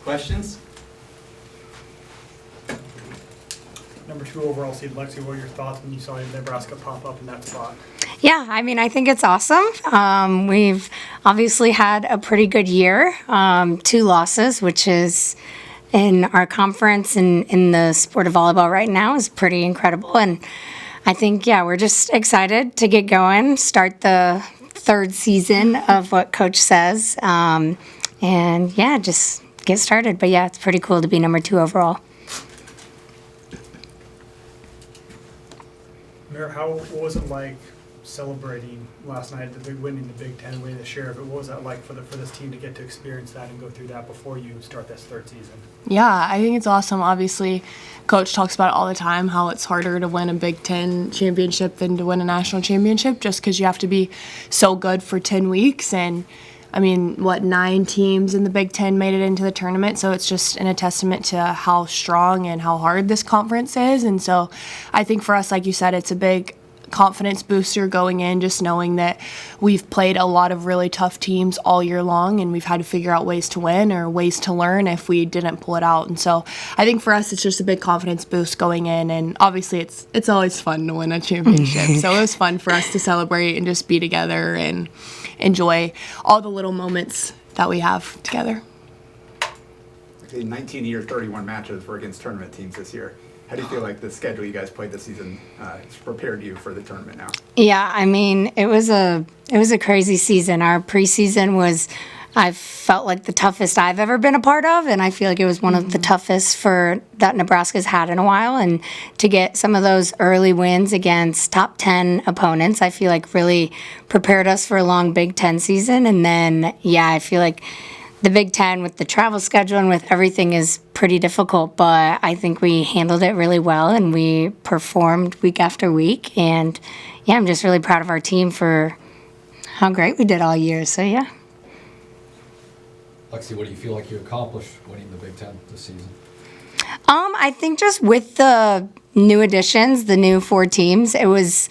Questions? Number 2 overall seed, Lexi, what were your thoughts when you saw Nebraska pop up in that spot? Yeah, I mean, I think it's awesome. We've obviously had a pretty good year, 2 losses, which is in our conference and in the sport of volleyball right now is pretty incredible. And I think, yeah, we're just excited to get going, start the 3rd season of what Coach says, and yeah, just get started. But yeah, it's pretty cool to be number 2 overall. Merritt, what was it like celebrating last night, winning the Big Ten, winning the sheriff? What was that like for this team to get to experience that and go through that before you start this 3rd season? Yeah, I think it's awesome. Obviously, Coach talks about it all the time, how it's harder to win a Big Ten championship than to win a national championship just because you have to be so good for 10 weeks. And, I mean, 9 teams in the Big Ten made it into the tournament, so it's just a testament to how strong and how hard this conference is. And so I think for us, like you said, it's a big confidence booster going in, just knowing that we've played a lot of really tough teams all year long and we've had to figure out ways to win or ways to learn if we didn't pull it out. And so I think for us it's just a big confidence boost going in, and obviously it's always fun to win a championship. So it was fun for us to celebrate and just be together and enjoy all the little moments that we have together. Okay, 19 year 31 matches were against tournament teams this year. How do you feel like the schedule you guys played this season has prepared you for the tournament now? Yeah, I mean, it was a crazy season. Our preseason was, I felt like the toughest I've ever been a part of, and I feel like it was one of the toughest that Nebraska's had in a while. And to get some of those early wins against top 10 opponents, I feel like really prepared us for a long Big Ten season. And then, yeah, I feel like the Big Ten with the travel schedule and with everything is pretty difficult, but I think we handled it really well and we performed week after week. And yeah, I'm just really proud of our team for how great we did all year. So yeah. Lexi, what do you feel like you accomplished winning the Big Ten this season? I think just with the new additions, the new 4 teams, it was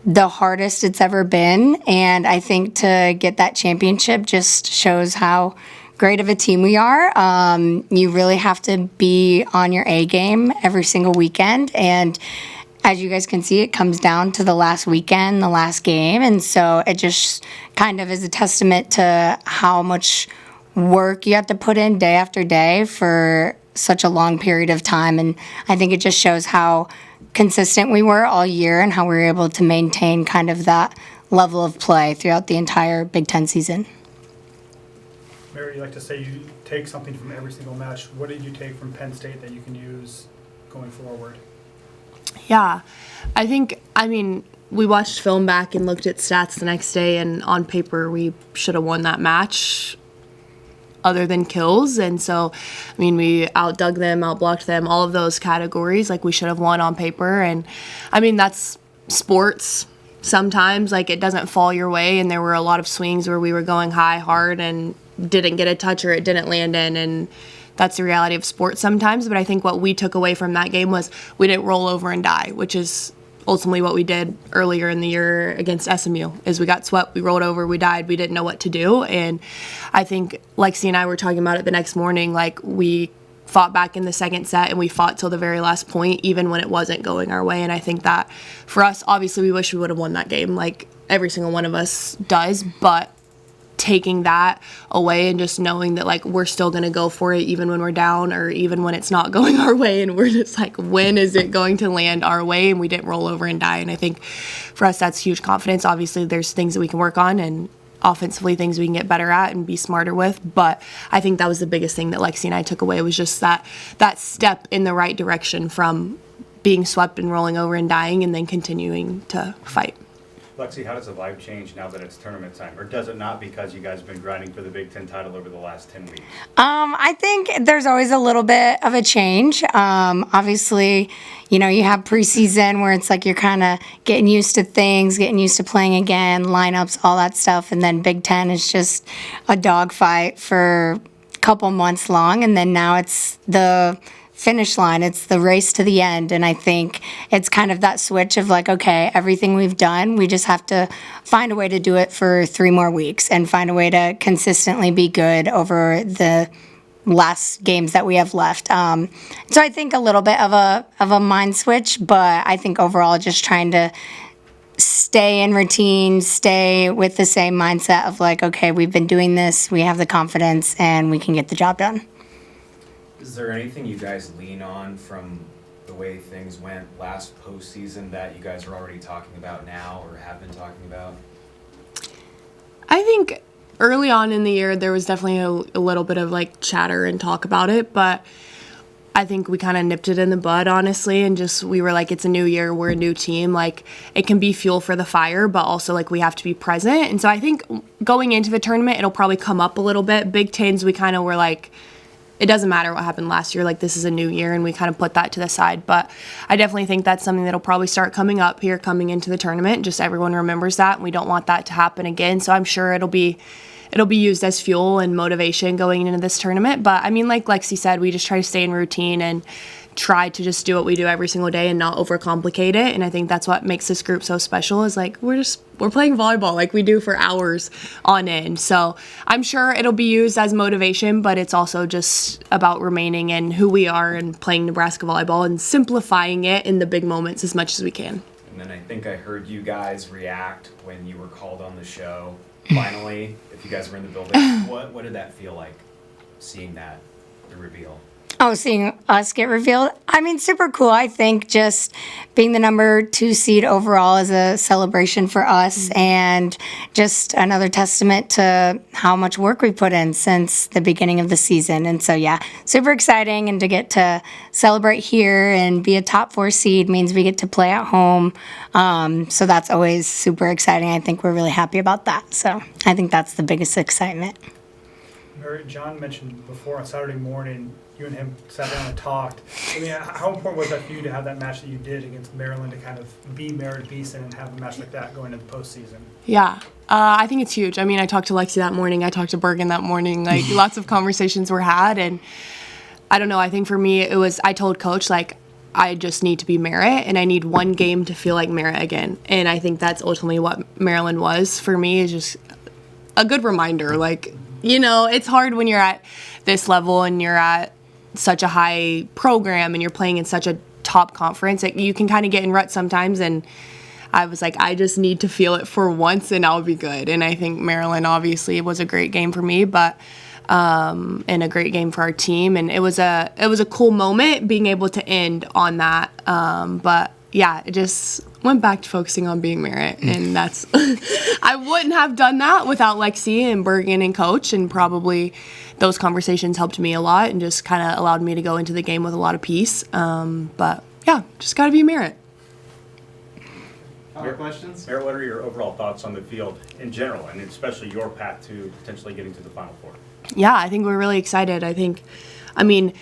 the hardest it's ever been, and I think to get that championship just shows how great of a team we are. You really have to be on your A game every single weekend, and as you guys can see, it comes down to the last weekend, the last game, and so it just kind of is a testament to how much work you have to put in day after day for such a long period of time. And I think it just shows how consistent we were all year and how we were able to maintain kind of that level of play throughout the entire Big Ten season. Mary, you like to say you take something from every single match. What did you take from Penn State that you can use going forward? Yeah, I mean, we watched film back and looked at stats the next day, and on paper we should have won that match other than kills. And so, I mean, we outdug them, outblocked them, all of those categories. Like, we should have won on paper. And, I mean, that's sports. Sometimes, like, it doesn't fall your way, and there were a lot of swings where we were going high, hard, and didn't get a touch or it didn't land in, and that's the reality of sports sometimes. But I think what we took away from that game was we didn't roll over and die, which is ultimately what we did earlier in the year against SMU. Is we got swept, we rolled over, we died, we didn't know what to do. And I think Lexi and I were talking about it the next morning, like, we fought back in the second set and we fought till the very last point, even when it wasn't going our way. And I think that for us, obviously we wish we would have won that game, like every single one of us does, but taking that away and just knowing that, like, we're still going to go for it even when we're down or even when it's not going our way, and we're just like, when is it going to land our way? And we didn't roll over and die. And I think for us that's huge confidence. Obviously there's things that we can work on, and offensively things we can get better at and be smarter with, but I think that was the biggest thing that Lexi and I took away, was just that step in the right direction from being swept and rolling over and dying and then continuing to fight. Lexi, how does the vibe change now that it's tournament time? Or does it not, because you guys have been grinding for the Big Ten title over the last 10 weeks? I think there's always a little bit of a change. Obviously, you have preseason where it's like you're kind of getting used to things, getting used to playing again, lineups, all that stuff. And then Big Ten is just a dogfight for a couple months long. And then now it's the finish line, it's the race to the end. And I think it's kind of that switch of like, okay, everything we've done, we just have to find a way to do it for 3 more weeks and find a way to consistently be good over the last games that we have left. So I think a little bit of a mind switch, but I think overall just trying to stay in routine, stay with the same mindset of like, okay, we've been doing this, we have the confidence, and we can get the job done. Is there anything you guys lean on from the way things went last postseason that you guys are already talking about now or have been talking about? I think early on in the year, there was definitely a little bit of like chatter and talk about it, but I think we kind of nipped it in the bud, honestly, and just we were like, it's a new year, we're a new team. Like, it can be fuel for the fire, but also like we have to be present. And so I think going into the tournament, it'll probably come up a little bit. Big Tens, we kind of were like, it doesn't matter what happened last year. Like, this is a new year, and we kind of put that to the side. But I definitely think that's something that'll probably start coming up here coming into the tournament. Just everyone remembers that, and we don't want that to happen again. So I'm sure it'll be used as fuel and motivation going into this tournament. But I mean, like Lexi said, we just try to stay in routine and try to just do what we do every single day and not overcomplicate it. And I think that's what makes this group so special is like, we're playing volleyball like we do for hours on end. So I'm sure it'll be used as motivation, but it's also just about remaining in who we are and playing Nebraska volleyball and simplifying it in the big moments as much as we can. And then I think I heard you guys react when you were called on the show. Finally, if you guys were in the building, what did that feel like, seeing that, the reveal? Oh, seeing us get revealed? I mean, super cool. I think just being the number 2 seed overall is a celebration for us and just another testament to how much work we put in since the beginning of the season. And so, yeah, super exciting. And to get to celebrate here and be a top 4 seed means we get to play at home. So that's always super exciting. I think we're really happy about that. So I think that's the biggest excitement. Merritt, John mentioned before on Saturday morning, you and him sat down and talked. I mean, how important was that for you to have that match that you did against Maryland to kind of be Merritt Beason and have a match like that going into the postseason? Yeah, I think it's huge. I mean, I talked to Lexi that morning. I talked to Bergen that morning. Like, lots of conversations were had. And I don't know, I think for me, it was, I told Coach, like, I just need to be Merritt, and I need one game to feel like Merritt again. And I think that's ultimately what Maryland was for me, is just a good reminder. Like, you know, it's hard when you're at this level and you're at such a high program and you're playing in such a top conference. You can kind of get in ruts sometimes, and I was like, I just need to feel it for once and I'll be good. And I think Maryland obviously was a great game for me, but and a great game for our team, and it was a cool moment being able to end on that. But yeah, it just went back to focusing on being Merritt, and that's I wouldn't have done that without Lexi and Bergen and Coach, and probably those conversations helped me a lot and just kind of allowed me to go into the game with a lot of peace. But yeah, just got to be Merritt. Other questions? Merritt, what are your overall thoughts on the field in general, and especially your path to potentially getting to the Final Four? Yeah, I think we're really excited. I mean,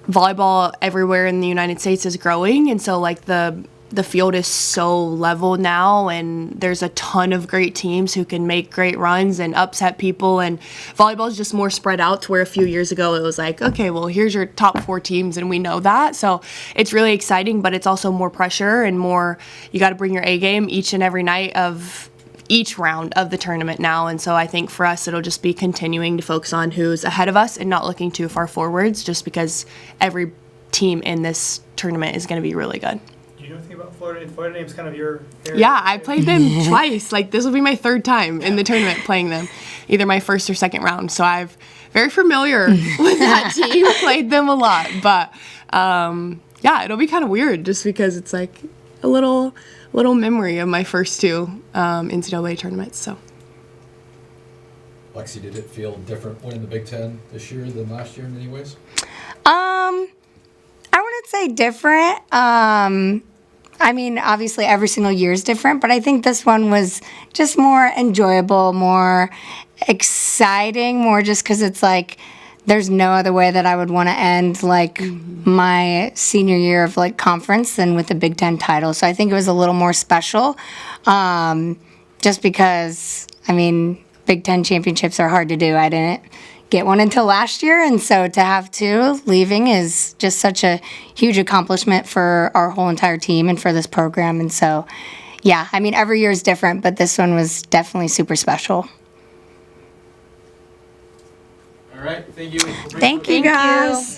volleyball everywhere in the United States is growing, and so like the field is so level now, and there's a ton of great teams who can make great runs and upset people, and volleyball is just more spread out to where a few years ago it was like, okay, well, here's your top 4 teams, and we know that. So it's really exciting, but it's also more pressure and more, you got to bring your A game each and every night of each round of the tournament now. And so I think for us, it'll just be continuing to focus on who's ahead of us and not looking too far forwards, just because every team in this tournament is going to be really good. Do you know anything about Florida? Florida name's kind of your area. Yeah, I played them twice. Like, this will be my 3rd time in the tournament playing them, either my 1st or 2nd round. So I'm very familiar with that team. Played them a lot. But yeah, it'll be kind of weird just because it's like a little memory of my first 2 NCAA tournaments. So, Lexi, did it feel different winning the Big Ten this year than last year in many ways? I wouldn't say different. I mean, obviously every single year is different, but I think this one was just more enjoyable, more exciting, more just because it's like there's no other way that I would want to end like my senior year of like conference than with the Big Ten title. So I think it was a little more special, just because, I mean, Big Ten championships are hard to do. I didn't get one until last year, and so to have 2 leaving is just such a huge accomplishment for our whole entire team and for this program. And so, yeah, I mean, every year is different, but this one was definitely super special. Are All right, thank you. Thank you, guys.